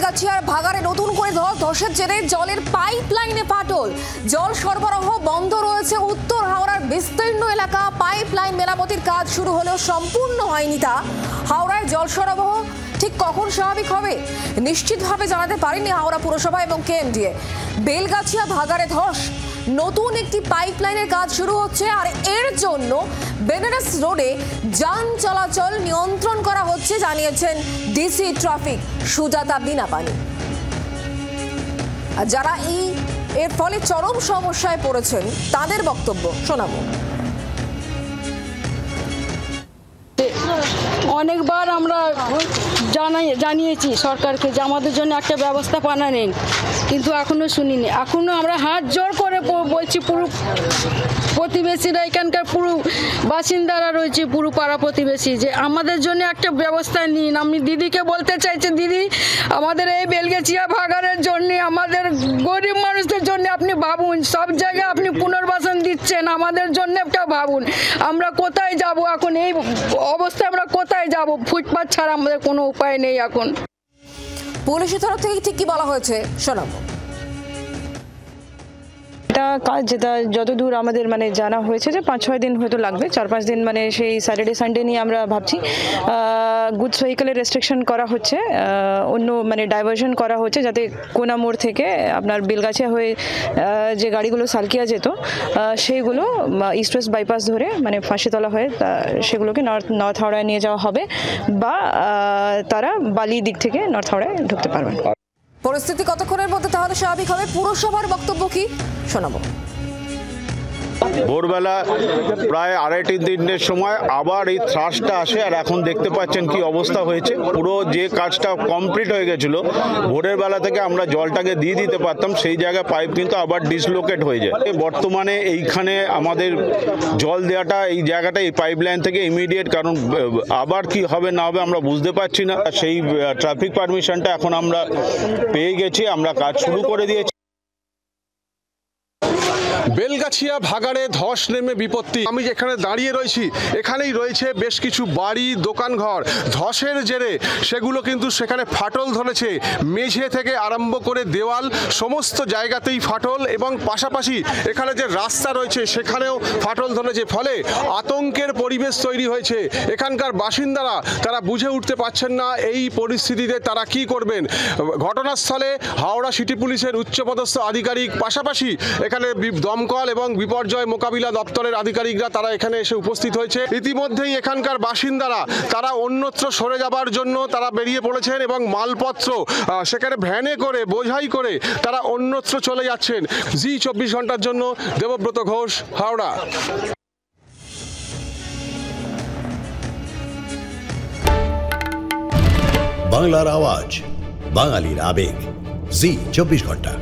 বেলগাছিয়ার ভাগাড়ে নতুন করে ধসের জেরে জলের পাইপলাইনে ফাটল। জল সরবরাহ বন্ধ রয়েছে উত্তর হাওড়ার বিস্তীর্ণ এলাকা। পাইপলাইন মেরামতির কাজ শুরু হলেও সম্পূর্ণ হয়নি তা। হাওড়ায় জল সরবরাহ ঠিক কখন স্বাভাবিক হবে নিশ্চিতভাবে জানাতে পারেনি হাওড়া পুরসভা এবং কেএমডিএ। বেলগাছিয়া ভাগাড়ে ধস, নতুন একটি পাইপলাইনের কাজ শুরু হচ্ছে, আর এর জন্য বেনারস রোডে যান চলাচল নিয়ন্ত্রণ করা হচ্ছে জানিয়েছেন ডিসি ট্রাফিক সুজাতা বিনাপানি। আর যারা এর ফলে চরম সমস্যায় পড়েছেন তাদের বক্তব্য শোনাবো। অনেকবার আমরা জানিয়েছি সরকারকে যে আমাদের জন্য একটা ব্যবস্থা বানালেন, কিন্তু এখনো শুনিনি। এখনো আমরা হাত জোর করে বলছি পুরো প্রতিবেশীরা, এখানকার পুরো বাসিন্দারা রয়েছে, পুরো পাড়া প্রতিবেশী, যে আমাদের জন্য একটা ব্যবস্থা নিন। আমি দিদিকে বলতে চাইছি, দিদি আমাদের এই বেলগাছিয়া ভাগাড়ের জন্য, আমাদের গরিব মানুষদের জন্য আপনি ভাবুন। সব জায়গায় আপনি পুনর্বাসন দিচ্ছেন, আমাদের জন্য একটা ভাবুন। আমরা কোথায় যাব এখন? এই অবস্থায় আমরা কোথায় যাব? ফুটপাত ছাড়া আমাদের কোনো উপায় নেই এখন। পুলিশের তরফ থেকে ঠিক কি বলা হয়েছে শোনাবো। এটা কাজ যেটা যতদূর আমাদের জানা হয়েছে যে 5-6 দিন হয়তো লাগবে, 4-5 দিন সেই স্যাটারডে সানডে নিয়ে আমরা ভাবছি। গুডস ভেহিকেলের রেস্ট্রিকশন করা হচ্ছে, অন্য ডাইভার্শন করা হচ্ছে, যাতে কোনা মোড় থেকে আপনার বেলগাছিয়া হয়ে যে গাড়িগুলো সালকিয়া যেত সেইগুলো ইস্ট ওয়েস্ট বাইপাস ধরে ফাঁসিতলা হয়ে সেগুলোকে নর্থ হাওড়ায় নিয়ে যাওয়া হবে, বা তারা বালি দিক থেকে নর্থ হাওড়ায় ঢুকতে পারবেন। পরিস্থিতি কতক্ষণের মধ্যে তাহলে স্বাভাবিক হবে? পুরসভার বক্তব্য কি শোনাবো। ভোরবেলা প্রায় 2.5-3 সময় আবার এই থ্রাশটা আসে, আর এখন দেখতে পাচ্ছেন কি অবস্থা হয়েছে। পুরো যে কাজটা কমপ্লিট হয়ে গেছিল, ভোরের বেলা থেকে আমরা জলটাকে দিয়ে দিতে পারতাম, সেই জায়গায় পাইপ কিন্তু আবার ডিসলোকেট হয়ে যায়। বর্তমানে এইখানে আমাদের জল দেওয়াটা এই জায়গাটা এই পাইপলাইন থেকে ইমিডিয়েট, কারণ আবার কি হবে না হবে আমরা বুঝতে পারছি না। সেই ট্রাফিক পারমিশনটা এখন আমরা পেয়ে গেছি, আমরা কাজ শুরু করে দিয়েছি। বেলগাছিয়া ভাগাড়ে ধস নেমে বিপত্তি। আমি যেখানে দাঁড়িয়ে রয়েছি এখানেই রয়েছে বেশ কিছু বাড়ি, দোকানঘর। ধসের জেরে সেগুলো কিন্তু সেখানে ফাটল ধরেছে, মেঝে থেকে আরম্ভ করে দেওয়াল সমস্ত জায়গাতেই ফাটল, এবং পাশাপাশি এখানে যে রাস্তা রয়েছে সেখানেও ফাটল ধরেছে। ফলে আতঙ্কের পরিবেশ তৈরি হয়েছে। এখানকার বাসিন্দারা তারা বুঝে উঠতে পারছেন না এই পরিস্থিতিতে তারা কি করবেন। ঘটনাস্থলে হাওড়া সিটি পুলিশের উচ্চপদস্থ আধিকারিক, পাশাপাশি এখানে দমকল এবং বিপর্যয় মোকাবিলা দপ্তরের আধিকারিকরা তারা এখানে এসে উপস্থিত হয়েছে। ইতিমধ্যেই এখানকার বাসিন্দারা তারা অন্যত্র সরে যাবার জন্য তারা বেরিয়ে পড়েছেন, এবং মালপত্র সেখানে ভ্যানে করে, বোঝাই করে তারা অন্যত্র চলে যাচ্ছেন। জি 24 ঘন্টার জন্য দেবব্রত ঘোষ, হাওড়া। বাংলার আওয়াজ, বাঙালির আবেগ, জি 24 ঘন্টা।